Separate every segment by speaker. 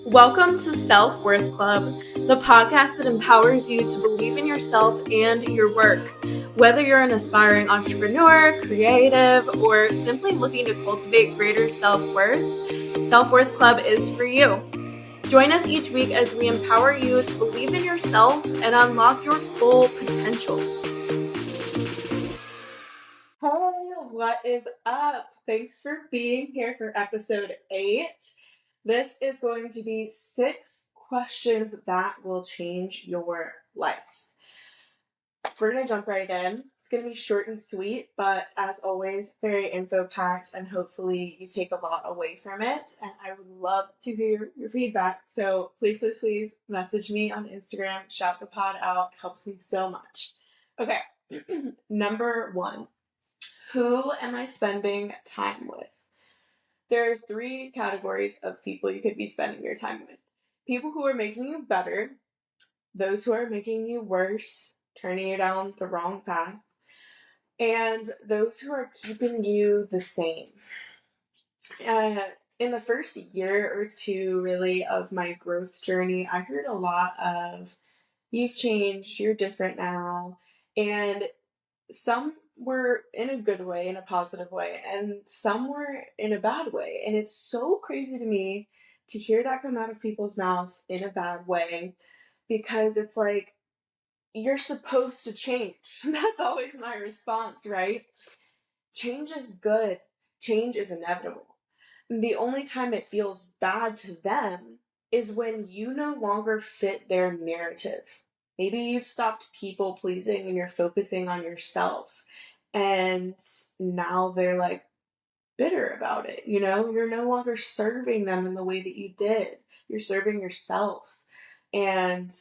Speaker 1: Welcome to Self-Worth Club, the podcast that empowers you to believe in yourself and your work. Whether you're an aspiring entrepreneur, creative, or simply looking to cultivate greater self-worth, Self-Worth Club is for you. Join us each week as we empower you to believe in yourself and unlock your full potential. Hey, what is up? Thanks for being here for episode 8. This is going to be 6 questions that will change your life. We're going to jump right in. It's going to be short and sweet, but as always, very info-packed, and hopefully you take a lot away from it. And I would love to hear your feedback. So please message me on Instagram. Shout the pod out. It helps me so much. Okay, number 1. Who am I spending time with? There are 3 categories of people you could be spending your time with. People who are making you better, those who are making you worse, turning you down the wrong path, and those who are keeping you the same. In the first year or 2, really, of my growth journey, I heard a lot of, you've changed, you're different now, and some were in a good way, in a positive way, and some were in a bad way. And it's so crazy to me to hear that come out of people's mouth in a bad way, because it's like, you're supposed to change. That's always my response, right? Change is good. Change is inevitable. The only time it feels bad to them is when you no longer fit their narrative. Maybe you've stopped people pleasing and you're focusing on yourself. And now they're like bitter about it. You're no longer serving them in the way that you did. You're serving yourself. And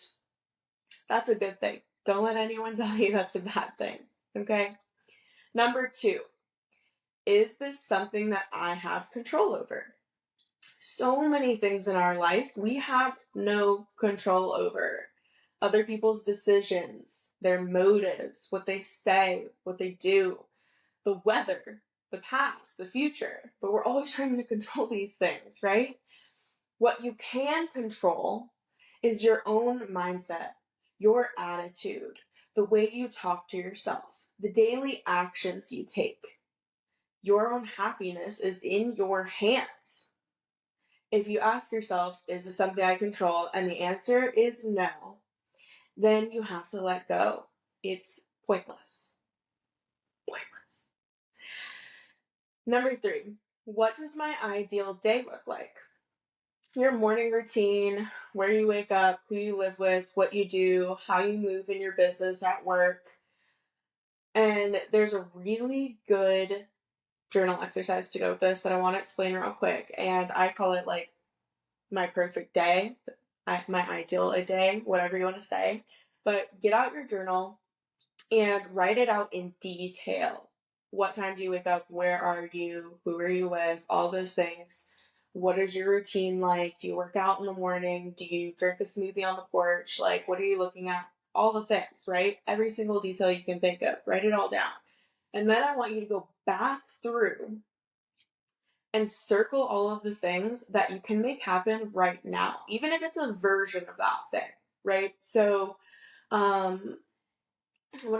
Speaker 1: that's a good thing. Don't let anyone tell you that's a bad thing. Okay? Number 2, is this something that I have control over? So many things in our life we have no control over. Other people's decisions, their motives, what they say, what they do, the weather, the past, the future. But we're always trying to control these things, right? What you can control is your own mindset, your attitude, the way you talk to yourself, the daily actions you take. Your own happiness is in your hands. If you ask yourself, is this something I control? And the answer is no, then you have to let go. It's pointless. Pointless. Number 3, what does my ideal day look like? Your morning routine, where you wake up, who you live with, what you do, how you move in your business at work. And there's a really good journal exercise to go with this that I want to explain real quick. And I call it like my perfect day, my ideal a day, whatever you want to say. But get out your journal and write it out in detail. What time do you wake up? Where are you? Who are you with? All those things. What is your routine like? Do you work out in the morning? Do you drink a smoothie on the porch? Like, what are you looking at? All the things, right? Every single detail you can think of. Write it all down. And then I want you to go back through and circle all of the things that you can make happen right now, even if it's a version of that thing, right? So, when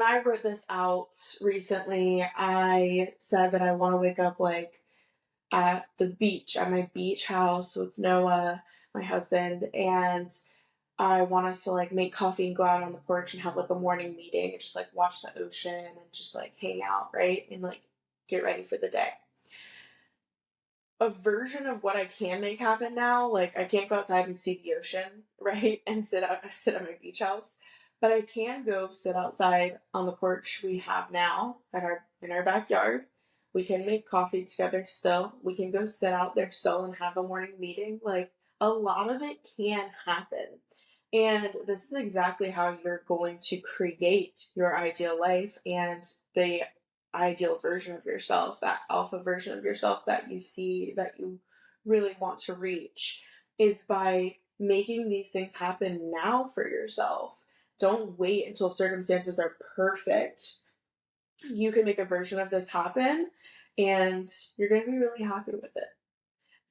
Speaker 1: I wrote this out recently, I said that I want to wake up like at the beach, at my beach house with Noah, my husband, and I want us to like make coffee and go out on the porch and have like a morning meeting and just like watch the ocean and just like hang out, right? And like get ready for the day. A version of what I can make happen now, like I can't go outside and see the ocean, right? And sit at my beach house. But I can go sit outside on the porch we have now in our backyard. We can make coffee together still. We can go sit out there still and have a morning meeting. Like a lot of it can happen. And this is exactly how you're going to create your ideal life and the ideal version of yourself, that alpha version of yourself that you see that you really want to reach, is by making these things happen now for yourself. Don't wait until circumstances are perfect. You can make a version of this happen and you're going to be really happy with it.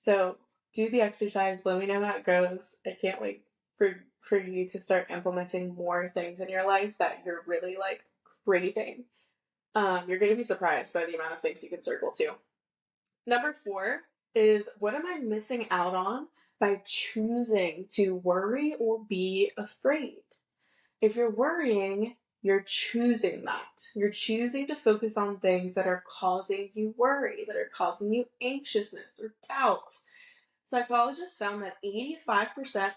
Speaker 1: So do the exercise. Let me know how it goes. I can't wait for you to start implementing more things in your life that you're really like craving. You're going to be surprised by the amount of things you can circle to. Number 4 is, what am I missing out on by choosing to worry or be afraid? If you're worrying, you're choosing that. You're choosing to focus on things that are causing you worry, that are causing you anxiousness or doubt. Psychologists found that 85%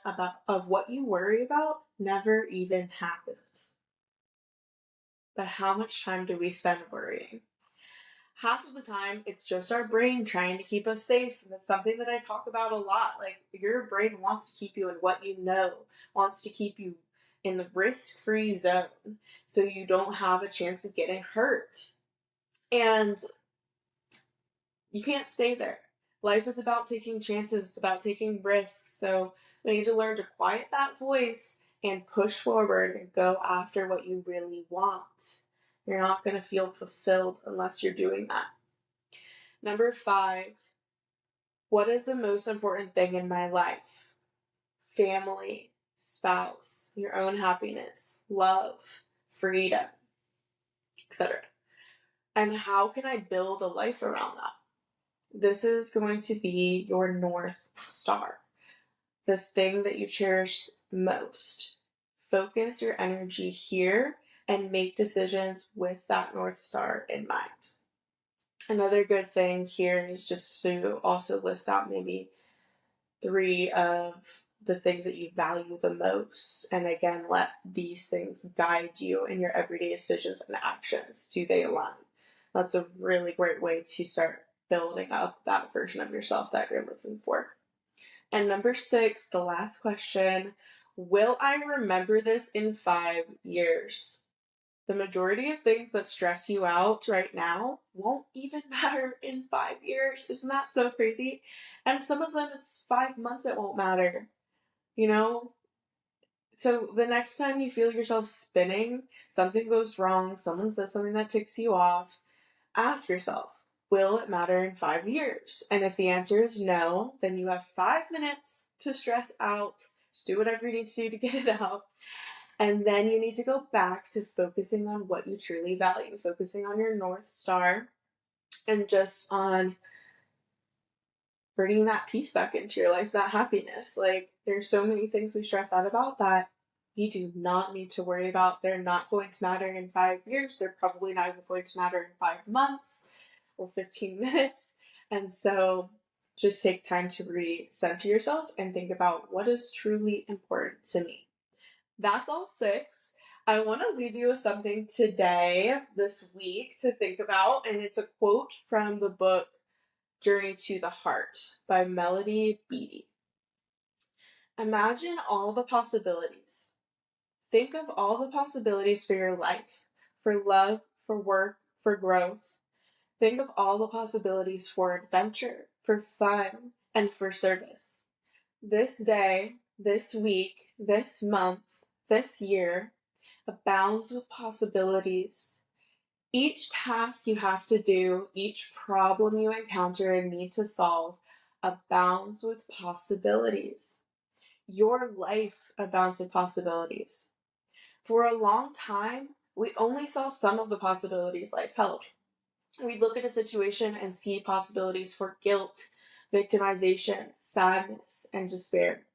Speaker 1: of what you worry about never even happens. But how much time do we spend worrying? Half of the time, it's just our brain trying to keep us safe. And that's something that I talk about a lot. Like, your brain wants to keep you in what you know, wants to keep you in the risk-free zone so you don't have a chance of getting hurt. And you can't stay there. Life is about taking chances. It's about taking risks. So we need to learn to quiet that voice and push forward and go after what you really want. You're not going to feel fulfilled unless you're doing that. Number 5, what is the most important thing in my life? Family, spouse, your own happiness, love, freedom, etc. And how can I build a life around that? This is going to be your North Star, the thing that you cherish most. Focus your energy here and make decisions with that North Star in mind. Another good thing here is just to also list out maybe 3 of the things that you value the most. And again, let these things guide you in your everyday decisions and actions. Do they align? That's a really great way to start building up that version of yourself that you're looking for. And number 6, the last question, will I remember this in 5 years? The majority of things that stress you out right now won't even matter in 5 years. Isn't that so crazy? And some of them, it's 5 months it won't matter. You know? So the next time you feel yourself spinning, something goes wrong, someone says something that ticks you off, ask yourself, will it matter in 5 years? And if the answer is no, then you have 5 minutes to stress out, to do whatever you need to do to get it out. And then you need to go back to focusing on what you truly value, focusing on your North Star, and just on bringing that peace back into your life, that happiness. Like, there's so many things we stress out about that we do not need to worry about. They're not going to matter in 5 years. They're probably not even going to matter in 5 months or 15 minutes. And so just take time to recenter yourself and think about what is truly important to me. That's all 6. I want to leave you with something today, this week, to think about, and it's a quote from the book Journey to the Heart by Melody Beattie. Imagine all the possibilities. Think of all the possibilities for your life, for love, for work, for growth. Think of all the possibilities for adventure, for fun, and for service. This day, this week, this month, this year abounds with possibilities. Each task you have to do, each problem you encounter and need to solve abounds with possibilities. Your life abounds with possibilities. For a long time, we only saw some of the possibilities life held. We'd look at a situation and see possibilities for guilt, victimization, sadness, and despair.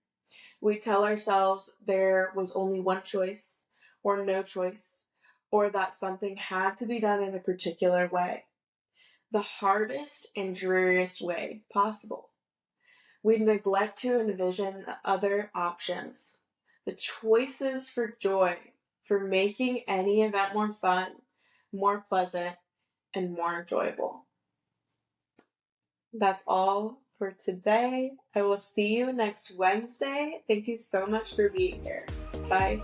Speaker 1: We tell ourselves there was only one choice, or no choice, or that something had to be done in a particular way. The hardest and dreariest way possible. We neglect to envision other options, the choices for joy, for making any event more fun, more pleasant, and more enjoyable. That's all for today. I will see you next Wednesday. Thank you so much for being here. Bye.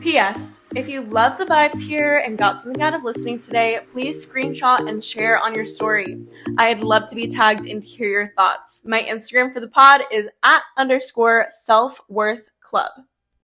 Speaker 1: P.S. If you love the vibes here and got something out of listening today, please screenshot and share on your story. I'd love to be tagged and hear your thoughts. My Instagram for the pod is @_selfworthclub.